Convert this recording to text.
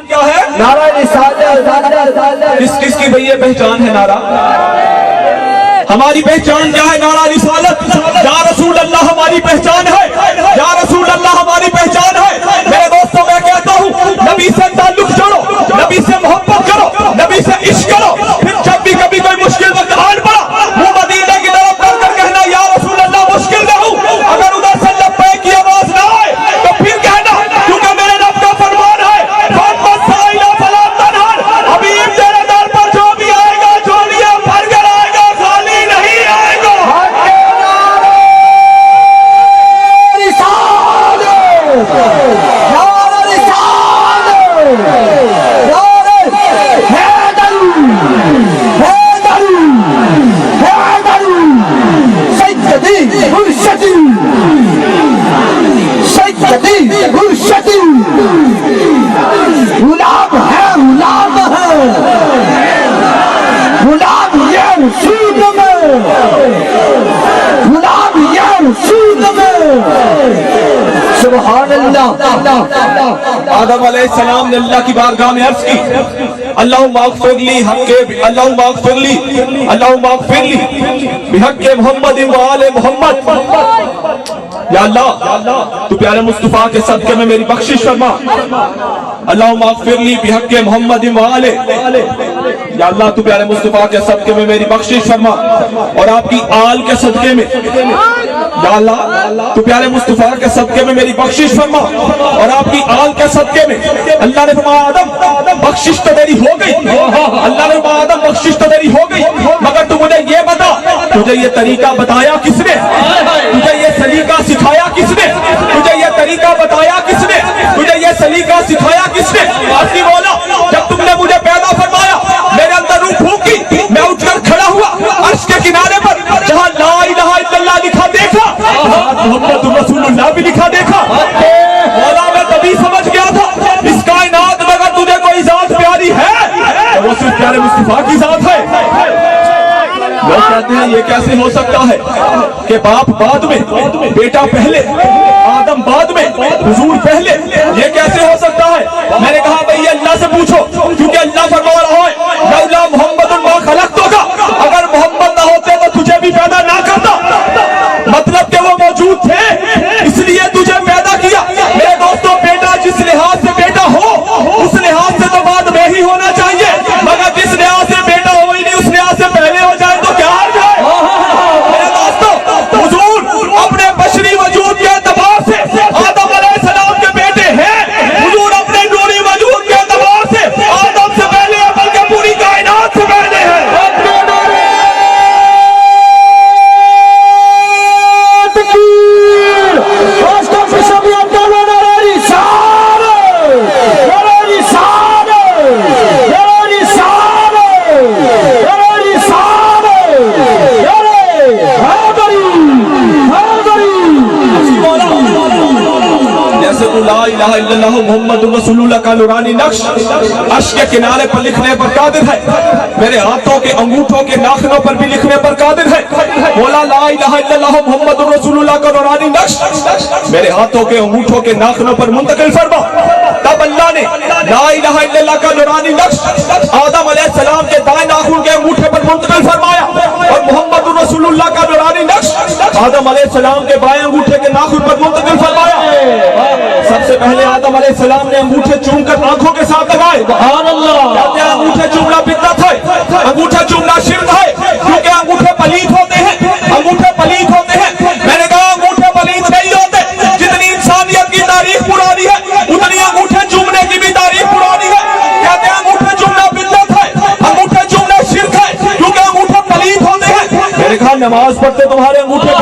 کیا ہے؟ نعرہ رسالت کس کس کی بھئی یہ پہچان ہے نعرہ؟ ہماری پہچان کیا ہے؟ نعرہ رسالت. یا رسول اللہ ہماری پہچان ہے. یا رسول اللہ ہماری پہچان ہے. میرے دوستوں میں کہتا ہوں نبی سے تعلق جوڑو, نبی سے محبت کرو, نبی سے عشق کرو. پھر جب بھی کبھی کوئی مشکل وقت آن پڑا منہ مدینے کی طرف کر کر کہنا یا رسول اللہ مشکل میں ہوں. اگر ادھر سے لبیک کی آواز نہ آئے تو پھر کہنا کیونکہ میرے رب کا فرمان ہے محمد سائلہ فلا تنہر. حبیب تیرے در پر جو بھی آئے گا جھولیاں بھر کر آئے گا, خالی نہیں آئے گا. غلام ہے غلام ہے غلام یہ رسول میں غلام یہ رسول میں. سبحان اللہ. آدم علیہ السلام نے اللہ کی بارگاہ میں عرض کی اللہم اغفر لی اللہم اغفر لی بحق محمد و آل محمد. یا اللہ تو پیارے مصطفیٰ کے صدقے میں میری بخشش فرما. اللہم اغفر لی بحق محمد و آل. یا اللہ تو پیارے مصطفیٰ کے صدقے میں میری بخشش فرما اور آپ کی آل کے صدقے میں. یا اللہ تو پیارے مصطفیٰ کے صدقے میں میری بخشش فرما اور آپ کی آل کے صدقے میں. اللہ نے فرمایا آدم بخشش تو تیری ہو گئی. اللہ نے فرمایا آدم بخشش تو تیری ہو گئی مگر تو مجھے یہ بتا تجھے یہ طریقہ بتایا کس نے؟ تجھے یہ سلیقہ سکھایا کس نے؟ تجھے یہ طریقہ بتایا کس نے؟ تجھے یہ سلیقہ سکھایا کس نے؟ آدمی بولا جب تم نے مجھے پیدا فرمایا میرے اندر روح پھونکی, میں اٹھ کر کھڑا ہوا عرش کے کنارے پر جہاں لا الہ الا اللہ لکھا دیکھا محمد رسول اللہ بھی لکھا دیکھا. مولا میں تبھی سمجھ گیا تھا اس کائنات میں اگر تجھے کوئی ذات پیاری ہے تو وہ صرف پیارے مصطفیٰ کی ذات ہے. لوگ کہتے ہیں یہ کیسے ہو سکتا ہے کہ باپ بعد میں بیٹا پہلے آدم بعد میں حضور پہلے, یہ کیسے ہو سکتا ہے؟ میں نے کہا بھئی اللہ سے پوچھو کیونکہ اللہ فرما رہا ہے لولا محمد ما خلقتک. اگر محمد نہ ہوتے تو تجھے بھی پیدا نہ کرتا. مطلب کہ وہ موجود تھے اس لیے تجھے پیدا کیا. میرے دوستوں بیٹا جس لحاظ سے بیٹا ہو اس لحاظ سے تو بعد میں ہی ہونا چاہیے مگر جس لحاظ سے بیٹا ہو ہی نہیں اس لحاظ سے پہلے ہو جائے تو کیا حرج ہے؟ میرے دوستوں حضور اپنے بشری وجود کے اعتبار سے آدم علیہ السلام کے بیٹے ہیں. حضور اپنے نوری وجود کے اعتبار سے آدم سے پہلے بلکہ پوری کائنات سے پہلے ہیں. لا الہ الا اللہ محمد رسول اللہ کا نورانی نقش عرش کے کنارے پر لکھنے پر قادر ہے. میرے ہاتھوں کے انگوٹھوں کے ناخنوں پر بھی لکھنے پر قادر ہے. مولا لا الہ الا اللہ محمد رسول اللہ کا نورانی نقش میرے ہاتھوں کے انگوٹھوں کے ناخنوں پر منتقل فرما. تب اللہ نے لا الہ الا اللہ کا نورانی نقش آدم علیہ السلام کے دائیں ناخن کے انگوٹھے پر منتقل فرمایا اور محمد رسول اللہ کا نورانی نقش آدم علیہ السلام کے بائیں انگوٹھے کے ناخن پر منتقل فرمایا. سب سے پہلے آدم علیہ السلام نے انگوٹھے چوم کر آنکھوں کے ساتھ لگائے. سبحان اللہ. کہتے ہیں انگوٹھے چومنا بدعت ہے, انگوٹھے چومنا شرک ہے کیونکہ انگوٹھے پلیت ہوتے ہیں. انگوٹھے پلیت ہوتے ہیں. میں نے کہا انگوٹھے پلیت نہیں ہوتے. جتنی انسانیت کی تاریخ پرانی ہے اتنی انگوٹھے چومنے کی بھی تاریخ پرانی ہے. کہتے ہیں انگوٹھے چومنا بدعت ہے, انگوٹھے چومنا شرک ہے کیونکہ انگوٹھے پلیت ہوتے ہیں. میں نے کہا نماز پڑھتے تمہارے انگوٹھے